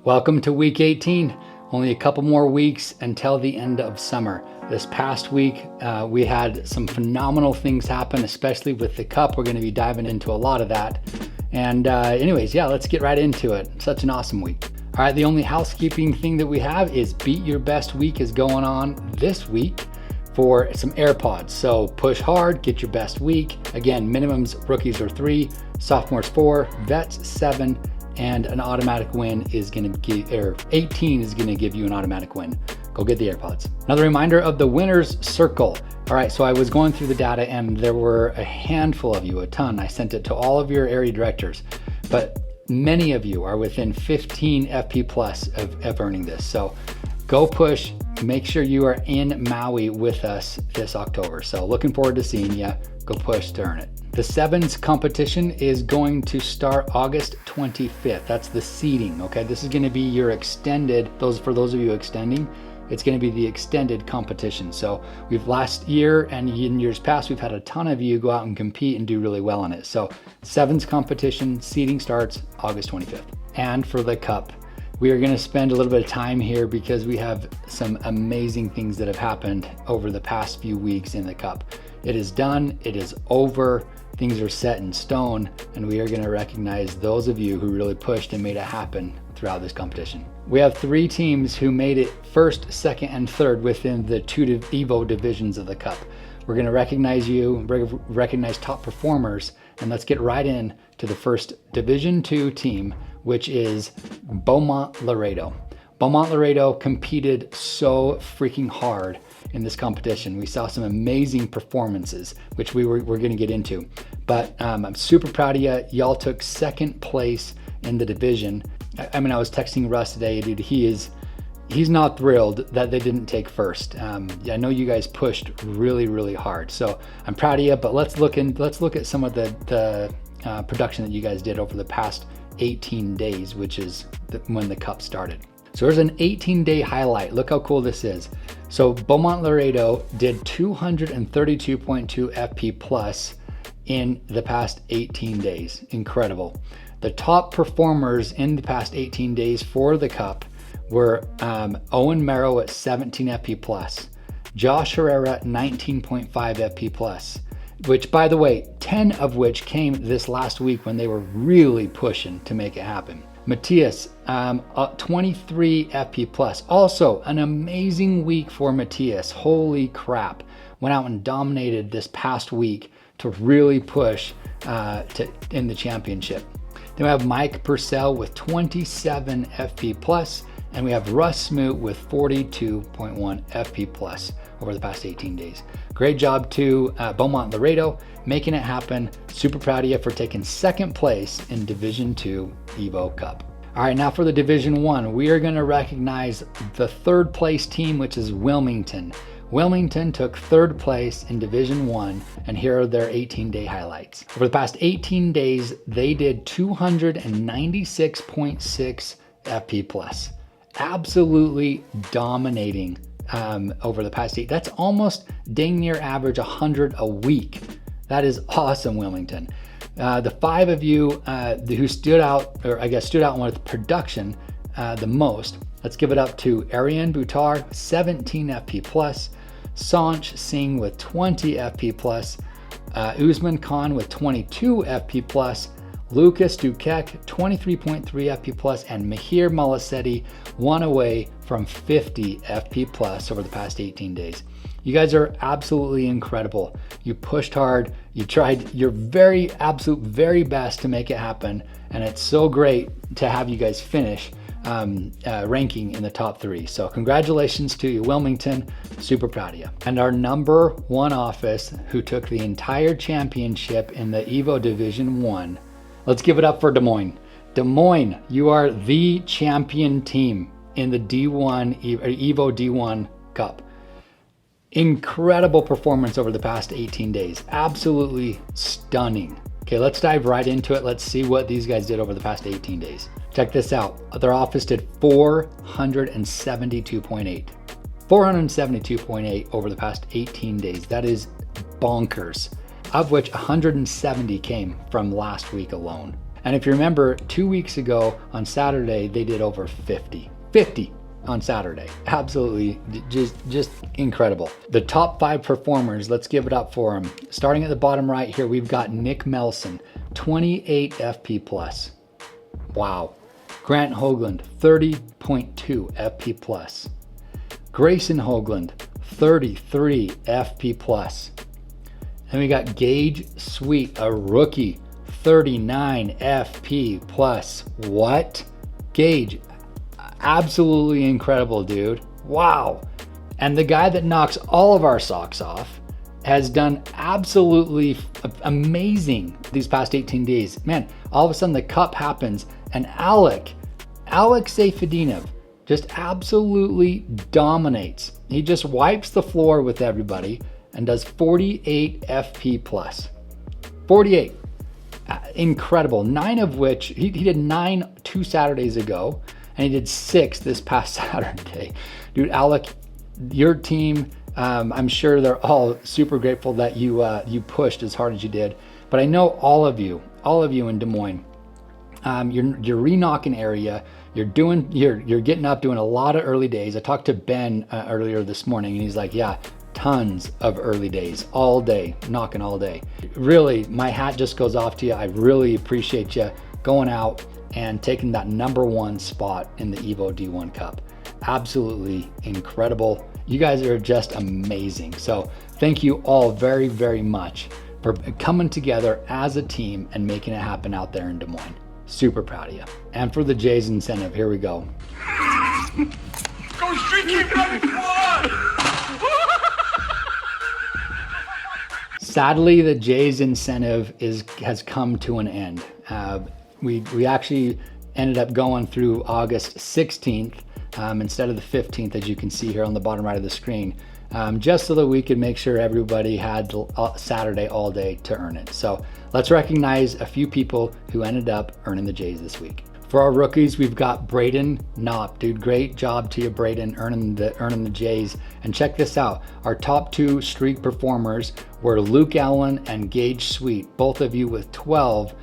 Welcome to week 18. Only a couple more weeks until the end of summer. This past week, we had some phenomenal things happen, especially with the Cup. We're going to be diving into a lot of that. And anyways, yeah, let's get right into it. Such an awesome week. All right, the only housekeeping thing that we have is Beat Your Best Week is going on this week for some AirPods. So push hard, get your best week. Again, minimums, rookies are 3, sophomores 4, vets 7, and an automatic win is going to give, or 18 is going to give you an automatic win. Go get the AirPods. Another reminder of the winner's circle. All right, so I was going through the data and there were a handful of you, a ton. I sent it to all of your area directors, but many of you are within 15 FP plus of earning this. So go push, make sure you are in Maui with us this October. So looking forward to seeing you. Go push to earn it. The sevens competition is going to start August 25th. That's the seeding, okay? This is gonna be your extended, for those of you extending, it's gonna be the extended competition. So we've last year and in years past, we've had a ton of you go out and compete and do really well on it. So sevens competition, seeding starts August 25th. And for the Cup, we are gonna spend a little bit of time here because we have some amazing things that have happened over the past few weeks in the Cup. It is done, it is over, things are set in stone, and we are gonna recognize those of you who really pushed and made it happen throughout this competition. We have 3 teams who made it first, second, and third within the 2 Evo divisions of the Cup. We're gonna recognize you, recognize top performers, and let's get right in to the first Division 2 team, which is Beaumont Laredo. Beaumont Laredo competed so freaking hard in this competition. We saw some amazing performances, which we're going to get into. But I'm super proud of you. Y'all took second place in the division. I mean, I was texting Russ today, dude. He's not thrilled that they didn't take first. I know you guys pushed really, really hard. So I'm proud of you. But let's look at some of the production that you guys did over the past 18 days, which is when the Cup started. So there's an 18-day highlight. Look how cool this is. So Beaumont Laredo did 232.2 FP plus in the past 18 days. Incredible. The top performers in the past 18 days for the Cup were Owen Merrow at 17 FP plus, Josh Herrera at 19.5 FP plus, which, by the way, 10 of which came this last week when they were really pushing to make it happen. Matthias, 23 FP plus. Also an amazing week for Matthias. Holy crap. Went out and dominated this past week to really push in the championship. Then we have Mike Purcell with 27 FP plus, and we have Russ Smoot with 42.1 FP plus over the past 18 days. Great job to Beaumont Laredo, making it happen. Super proud of you for taking second place in Division 2 Evo Cup. All right, now for the Division 1, we are gonna recognize the third place team, which is Wilmington. Wilmington took third place in Division 1, and here are their 18-day highlights. Over the past 18 days, they did 296.6 FP plus. Absolutely dominating over the past 8. That's almost dang near average 100 a week. That is awesome, Wilmington. The 5 of you who stood out, or I guess stood out with production the most, let's give it up to Ariane Boutar, 17 FP plus, Sanch Singh with 20 FP plus, Usman Khan with 22 FP plus, Lucas Dukek, 23.3 FP plus, and Mahir Malasetti, 1 away from 50 FP plus over the past 18 days. You guys are absolutely incredible. You pushed hard. You tried your absolute very best to make it happen. And it's so great to have you guys finish ranking in the top 3. So congratulations to you, Wilmington. Super proud of you. And our number 1 office who took the entire championship in the Evo Division 1. Let's give it up for Des Moines. Des Moines, you are the champion team in the D1 Evo D1 Cup. Incredible performance over the past 18 days. Absolutely stunning. Okay, let's dive right into it. Let's see what these guys did over the past 18 days. Check this out. Their office did 472.8. 472.8 over the past 18 days. That is bonkers. Of which 170 came from last week alone. And if you remember, 2 weeks ago on Saturday, they did over 50. 50 on Saturday. Absolutely just incredible. The top 5 performers, let's give it up for them. Starting at the bottom right here, we've got Nick Melson, 28 FP plus. Wow. Grant Hoagland, 30.2 FP plus. Grayson Hoagland, 33 FP plus. Then we got Gage Sweet, a rookie, 39 FP plus. What? Gage, absolutely incredible, dude. Wow. And the guy that knocks all of our socks off has done absolutely amazing these past 18 days. Man, all of a sudden the cup happens and Alex Seyfedinov just absolutely dominates. He just wipes the floor with everybody and does 48 FP plus. 48. Incredible. 9 of which, he did 9 2 Saturdays ago, and he did 6 this past Saturday. Dude, Alec, your team, I'm sure they're all super grateful that you pushed as hard as you did. But I know all of you in Des Moines, you're re-knocking area. You're getting up, doing a lot of early days. I talked to Ben earlier this morning, and he's like, yeah, tons of early days, all day, knocking all day. Really, my hat just goes off to you. I really appreciate you going out and taking that #1 spot in the Evo D1 Cup. Absolutely incredible. You guys are just amazing. So thank you all very, very much for coming together as a team and making it happen out there in Des Moines. Super proud of you. And for the Jays incentive, here we go. Go street, keep running, come on! Sadly, the Jays incentive has come to an end. We actually ended up going through August 16th instead of the 15th, as you can see here on the bottom right of the screen, just so that we could make sure everybody had Saturday all day to earn it. So let's recognize a few people who ended up earning the Jays this week. For our rookies, we've got Braden Knopp. Dude, great job to you, Braden, earning the Jays. And check this out. Our top 2 streak performers were Luke Allen and Gage Sweet, both of you with 12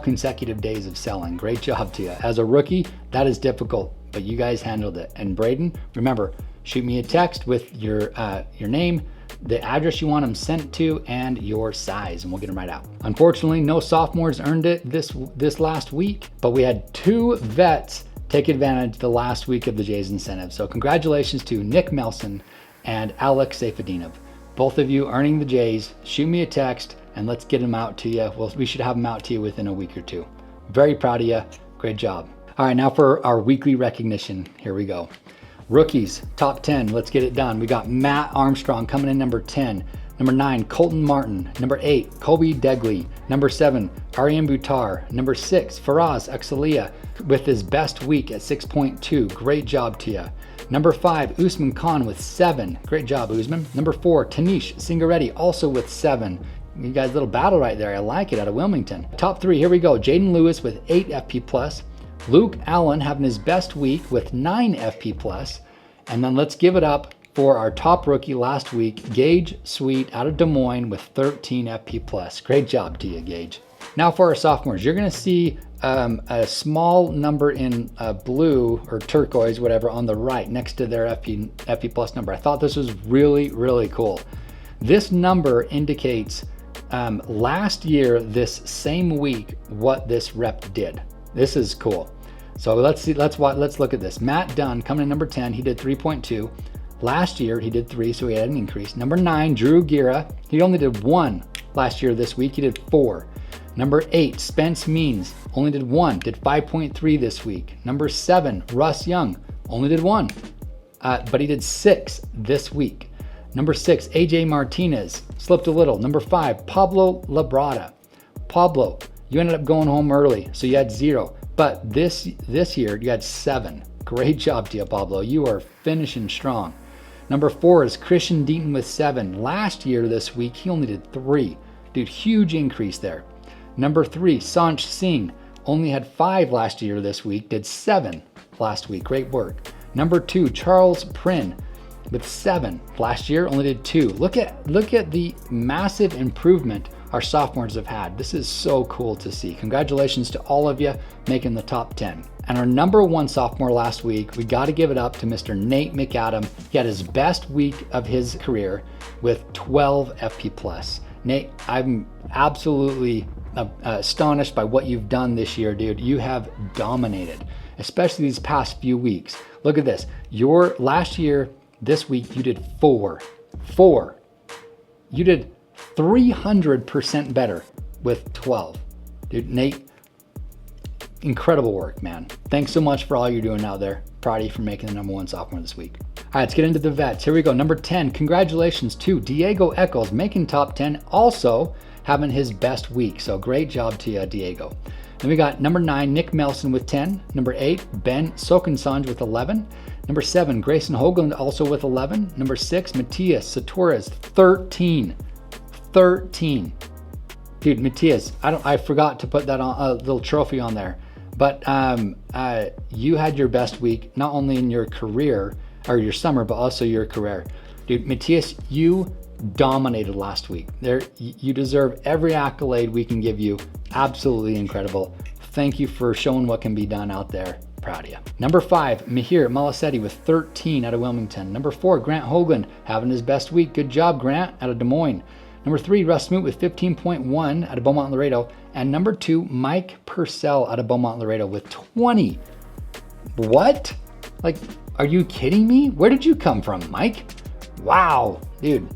consecutive days of selling. Great job to you. As a rookie, that is difficult, but you guys handled it. And Braden, remember, shoot me a text with your name, the address you want them sent to, and your size, and we'll get them right out. Unfortunately, no sophomores earned it this last week, but we had 2 vets take advantage the last week of the Jays incentive. So congratulations to Nick Melson and Alex Seyfedinov. Both of you earning the Jays. Shoot me a text and let's get them out to you. Well, we should have them out to you within a week or 2. Very proud of you. Great job. All right, now for our weekly recognition. Here we go. Rookies, top 10, let's get it done. We got Matt Armstrong coming in number 10. Number 9, Colton Martin. Number 8, Kobe Degley. Number 7, Ariane Buttar. Number 6, Faraz Exelia with his best week at 6.2. Great job to you. Number 5, Usman Khan with 7. Great job, Usman. Number 4, Tanish Singaretti also with 7. You guys, little battle right there. I like it, out of Wilmington. Top 3, here we go. Jaden Lewis with 8 FP plus. Luke Allen having his best week with 9 FP plus. And then let's give it up for our top rookie last week, Gage Sweet out of Des Moines with 13 FP plus. Great job to you, Gage. Now for our sophomores, you're gonna see a small number in blue or turquoise, whatever, on the right next to their FP plus number. I thought this was really, really cool. This number indicates last year, this same week, what this rep did. This is cool. So let's look at this. Matt Dunn coming in number 10, he did 3.2. Last year he did 3, so he had an increase. Number 9, Drew Gira, he only did 1 last year. This week he did 4. Number 8, Spence Means, only did 1, did 5.3 this week. Number 7, Russ Young, only did 1, but he did 6 this week. Number 6, AJ Martinez, slipped a little. Number 5, Pablo Labrada. Pablo, you ended up going home early, so you had 0. But this year, you had 7. Great job to you, Pablo. You are finishing strong. Number 4 is Christian Deaton with 7. Last year, this week, he only did 3. Dude, huge increase there. Number 3, Sanch Singh, only had 5 last year. This week, did 7 last week. Great work. Number 2, Charles Prin with 7. Last year, only did 2. Look at the massive improvement our sophomores have had. This is so cool to see. Congratulations to all of you making the top 10. And our number one sophomore last week, we got to give it up to Mr. Nate McAdam. He had his best week of his career with 12 FP+. Nate, I'm absolutely astonished by what you've done this year, dude. You have dominated, especially these past few weeks. Look at this. Your last year, this week, you did four. You did 300% better with 12. Dude, Nate, incredible work, man. Thanks so much for all you're doing out there. Proud of you for making the number one sophomore this week. All right, let's get into the vets. Here we go. Number 10, congratulations to Diego Eccles, making top 10, also having his best week. So great job to you, Diego. Then we got number 9, Nick Melson with 10. Number 8, Ben Sokensanj with 11. Number 7, Grayson Hoagland also with 11. Number 6, Matias Satores, 13. Dude, Matias, I forgot to put that on a little trophy on there. But you had your best week, not only in your career or your summer, but also your career. Dude, Matias, you dominated last week. You deserve every accolade we can give you. Absolutely incredible. Thank you for showing what can be done out there. Proud of you. Number 5, Mihir Malasetti with 13 out of Wilmington. Number 4, Grant Hoagland having his best week. Good job, Grant, out of Des Moines. Number 3, Russ Smoot with 15.1 out of Beaumont Laredo. And number 2, Mike Purcell out of Beaumont Laredo with 20. What? Like, are you kidding me? Where did you come from, Mike? Wow, dude.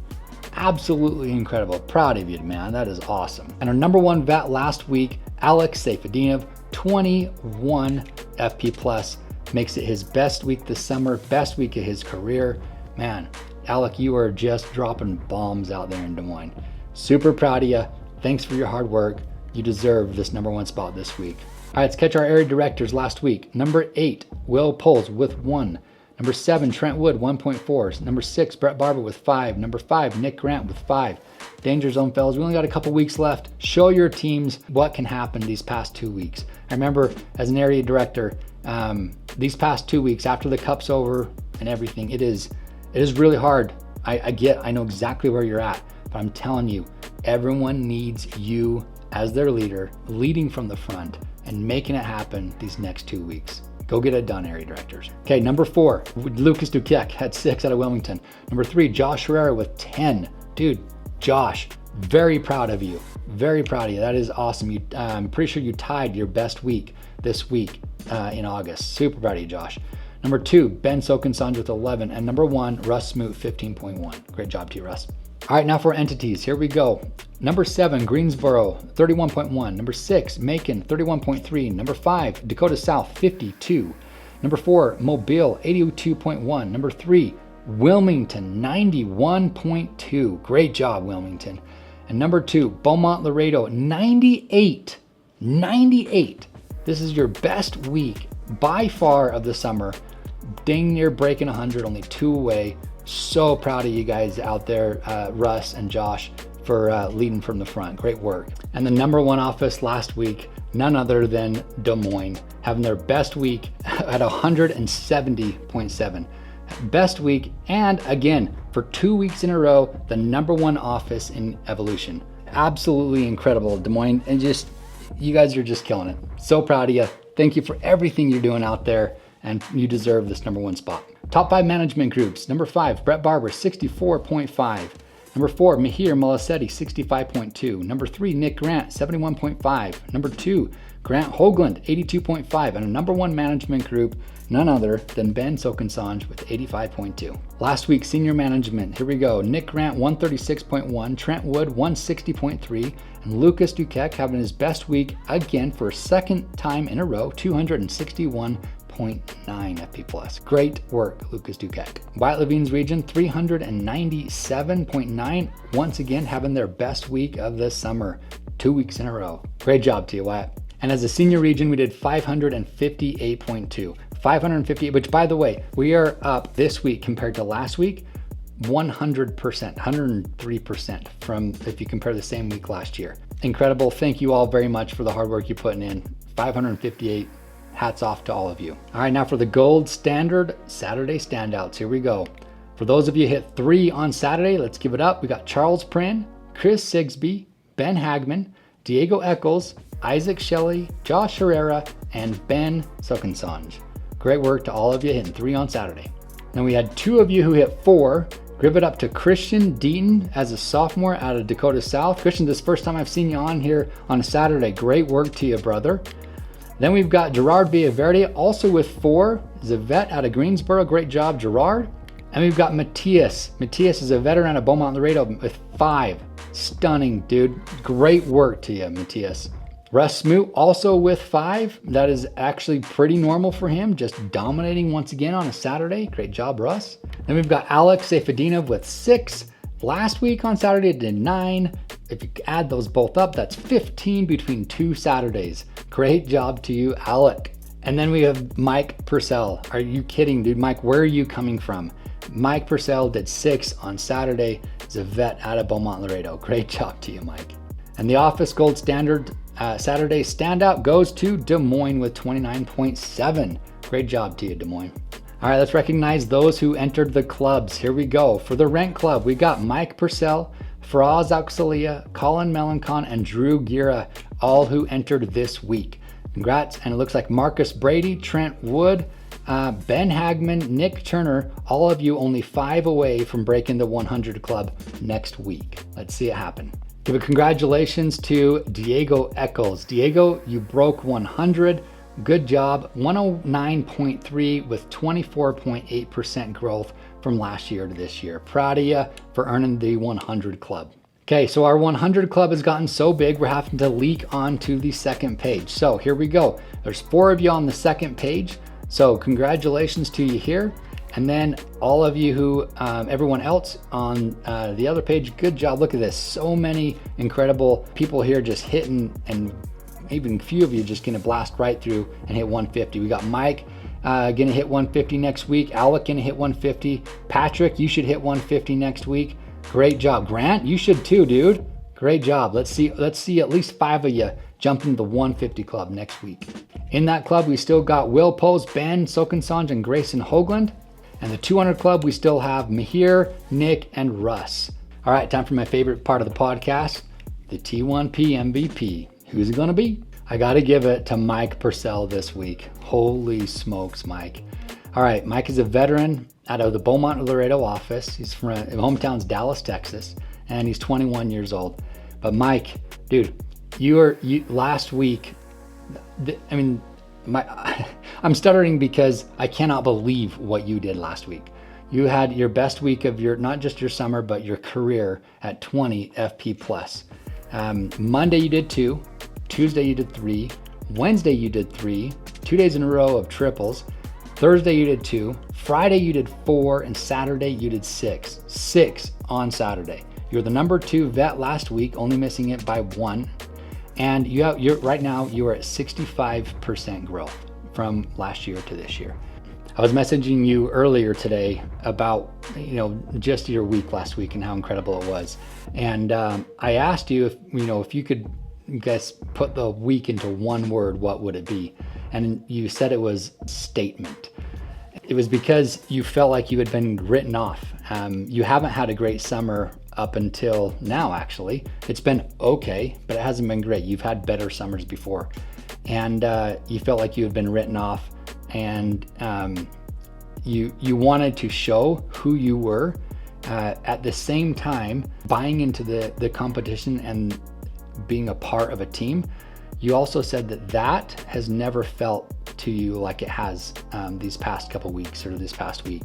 Absolutely incredible. Proud of you, man. That is awesome. And our number 1 vet last week, Alex Seyfedinov, 21 FP+, makes it his best week this summer, best week of his career. Man, Alec, you are just dropping bombs out there in Des Moines. Super proud of you. Thanks for your hard work. You deserve this number 1 spot this week. All right, let's catch our area directors last week. Number 8, Will Poles with 1. Number 7, Trent Wood, 1.4. Number 6, Brett Barber with 5. Number 5, Nick Grant with 5. Danger Zone, fellas. We only got a couple weeks left. Show your teams what can happen these past 2 weeks. I remember as an area director, these past 2 weeks after the cup's over and everything, it is really hard. I know exactly where you're at, but I'm telling you, everyone needs you as their leader, leading from the front and making it happen these next 2 weeks. Go get it done, area directors. Okay, number 4, Lucas Duquette had 6 out of Wilmington. Number 3, Josh Herrera with 10. Dude, Josh, very proud of you. Very proud of you. That is awesome. I'm pretty sure you tied your best week this week in August. Super proud of you, Josh. Number 2, Ben Sokensanj with 11. And number 1, Russ Smoot, 15.1. Great job to you, Russ. All right, now for entities. Here we go. Number 7, Greensboro, 31.1. Number 6, Macon, 31.3. Number 5, Dakota South, 52. Number 4, Mobile, 82.1. Number 3, Wilmington, 91.2. Great job, Wilmington. And number 2, Beaumont Laredo, 98. 98. This is your best week by far of the summer. Dang near breaking 100, only 2 away. So proud of you guys out there, Russ and Josh, for leading from the front. Great work. And the number 1 office last week, none other than Des Moines, having their best week at 170.7. Best week, and again, for 2 weeks in a row, the number 1 office in Evolution. Absolutely incredible, Des Moines, and you guys are just killing it. So proud of you. Thank you for everything you're doing out there, and you deserve this number 1 spot. Top 5 management groups. Number 5, Brett Barber, 64.5. Number 4, Mihir Malasetti, 65.2. Number 3, Nick Grant, 71.5. Number 2, Grant Hoagland, 82.5. And a number 1 management group, none other than Ben Sokensanj with 85.2. Last week, senior management. Here we go. Nick Grant, 136.1. Trent Wood, 160.3. And Lucas Duquette having his best week again for a second time in a row, 261.9 FP+. Great work, Lucas Duquette. Wyatt Levine's region, 397.9. Once again, having their best week of the summer, 2 weeks in a row. Great job to you, Wyatt. And as a senior region, we did 558.2. 558, which by the way, we are up this week compared to last week, 100%, 103% from if you compare the same week last year. Incredible. Thank you all very much for the hard work you're putting in. 558. Hats off to all of you. All right, now for the gold standard Saturday standouts. Here we go. For those of you who hit 3 on Saturday, let's give it up. We got Charles Prin, Chris Sigsby, Ben Hagman, Diego Eccles, Isaac Shelley, Josh Herrera, and Ben Sokensanj. Great work to all of you hitting 3 on Saturday. Then we had 2 of you who hit 4. Give it up to Christian Deaton as a sophomore out of Dakota South. Christian, this is the first time I've seen you on here on a Saturday. Great work to you, brother. Then we've got Gerard Villaverde, also with 4. He's a vet out of Greensboro. Great job, Gerard. And we've got Matthias. Matthias is a veteran out of Beaumont Laredo with 5. Stunning, dude. Great work to you, Matthias. Russ Smoot also with 5. That is actually pretty normal for him, just dominating once again on a Saturday. Great job, Russ. Then we've got Alex Seyfedinov with 6. Last week on Saturday it did 9. If you add those both up, that's 15 between 2 Saturdays. Great job to you, Alec. And then we have Mike Purcell. Are you kidding, dude? Mike, where are you coming from? Mike Purcell did 6 on Saturday. He's a vet out of Beaumont Laredo. Great job to you, Mike. And the Office Gold Standard Saturday standout goes to Des Moines with 29.7. Great job to you, Des Moines. All right, let's recognize those who entered the clubs. Here we go. For the Rent Club, we got Mike Purcell, Faraz Auxilia, Colin Melancon, and Drew Gira, all who entered this week. Congrats. And it looks like Marcus Brady, Trent Wood, Ben Hagman, Nick Turner, all of you only 5 away from breaking the 100 club next week. Let's see it happen. Give a congratulations to Diego Eccles. Diego, you broke 100. Good job. 109.3 with 24.8% growth from last year to this year. Proud of you for earning the 100 club. Okay, so our 100 club has gotten so big, we're having to leak onto the second page. So here we go. There's 4 of you on the second page. So congratulations to you here. And then all of you who, everyone else on the other page, good job. Look at this. So many incredible people here just hitting, and even a few of you just gonna blast right through and hit 150. We got Mike gonna hit 150 next week. Alec gonna hit 150. Patrick, you should hit 150 next week. Great job. Grant, you should too, dude. Great job. Let's see at least 5 of you jump into the 150 club next week. In that club, we still got Will Post, Ben Sokensanj, and Grayson Hoagland. And the 200 club, we still have Mahir, Nick, and Russ. All right, time for my favorite part of the podcast, the T1P MVP. Who's it gonna be? I gotta give it to Mike Purcell this week. Holy smokes, Mike. All right, Mike is a veteran out of the Beaumont Laredo office. He's from his hometown's Dallas, Texas, and he's 21 years old. But Mike, dude, you last week, I'm stuttering because I cannot believe what you did last week. You had your best week of your, not just your summer, but your career at 20 FP plus. Monday you did 2, Tuesday you did 3, Wednesday you did 3, 2 days in a row of triples. Thursday you did 2, Friday you did 4, and Saturday you did 6. 6 on Saturday. You're the number 2 vet last week, only missing it by 1. And right now you are at 65% growth from last year to this year. I was messaging you earlier today about, just your week last week and how incredible it was. And I asked you if you could guess, put the week into one word, what would it be? And you said it was statement. It was because you felt like you had been written off. You haven't had a great summer up until now, actually. It's been okay, but it hasn't been great. You've had better summers before. And you felt like you had been written off, and you wanted to show who you were, at the same time buying into the competition and being a part of a team. You also said that has never felt to you like it has these past couple weeks or this past week.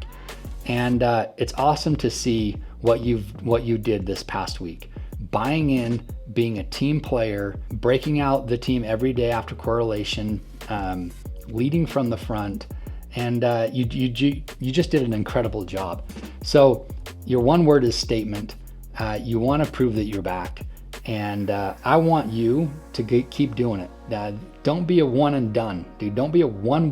And it's awesome to see what you did this past week. Buying in, being a team player, breaking out the team every day after correlation, leading from the front, and you just did an incredible job. So your one word is statement. You want to prove that you're back, and I want you to keep doing it. Don't be a one and done, dude. Don't be a one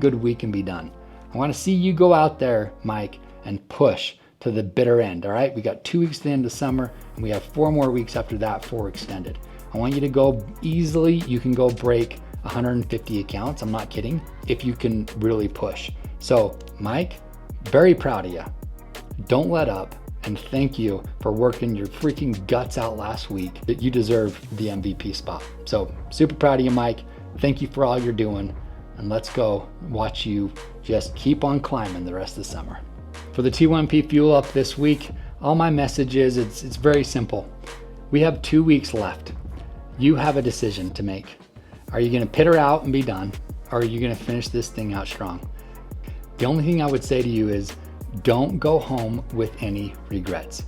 good week and be done. I want to see you go out there, Mike, and push to the bitter end. All right, we got 2 weeks to the end of summer, and we have 4 more weeks after that for extended. I want you to go easily. You can go break 150 accounts. I'm not kidding. If you can really push. So Mike, very proud of you. Don't let up and thank you for working your freaking guts out last week. You deserve the MVP spot. So super proud of you, Mike. Thank you for all you're doing, and let's go watch you just keep on climbing the rest of the summer. For the T1P Fuel Up this week, all my messages, it's very simple. We have 2 weeks left. You have a decision to make. Are you gonna pit her out and be done? Or are you gonna finish this thing out strong? The only thing I would say to you is don't go home with any regrets.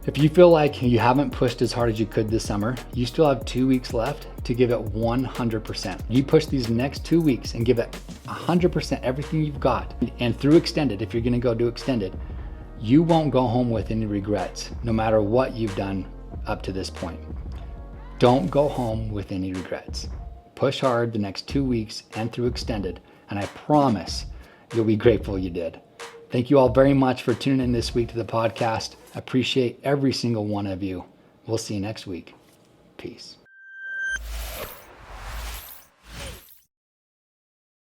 If you feel like you haven't pushed as hard as you could this summer, you still have 2 weeks left to give it 100%. You push these next 2 weeks and give it 100%, everything you've got. And through extended, if you're gonna go do extended, you won't go home with any regrets, no matter what you've done up to this point. Don't go home with any regrets. Push hard the next 2 weeks and through extended, and I promise you'll be grateful you did. Thank you all very much for tuning in this week to the podcast. I appreciate every single one of you. We'll see you next week. Peace.